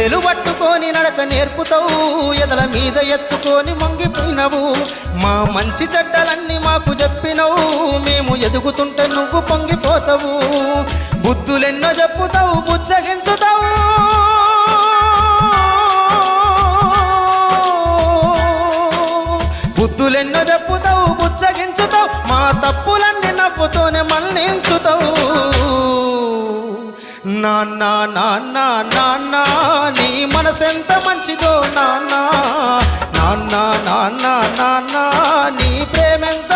ఏలు పట్టుకొని నడక నేర్పుతావు ఎదల మీద ఎత్తుకొని మొంగిపోయినవు మా మంచి చెడ్డలన్నీ మాకు చెప్పినవు మేము ఎదుగుతుంటే నువ్వు పొంగిపోతావు బుద్ధులెన్నో చెప్పుతావు బుచ్చగించుతావు బుద్ధులెన్నో చెప్పుతావు బుచ్చగించుతావు మా తప్పులన్నీ నవ్వుతోనే మన్నించుతావు నాన్న నాన్న నాన్న నీ మనసెంత మంచిదో నాన్న నాన్న నాన్న నాన్న నీ ప్రేమెంత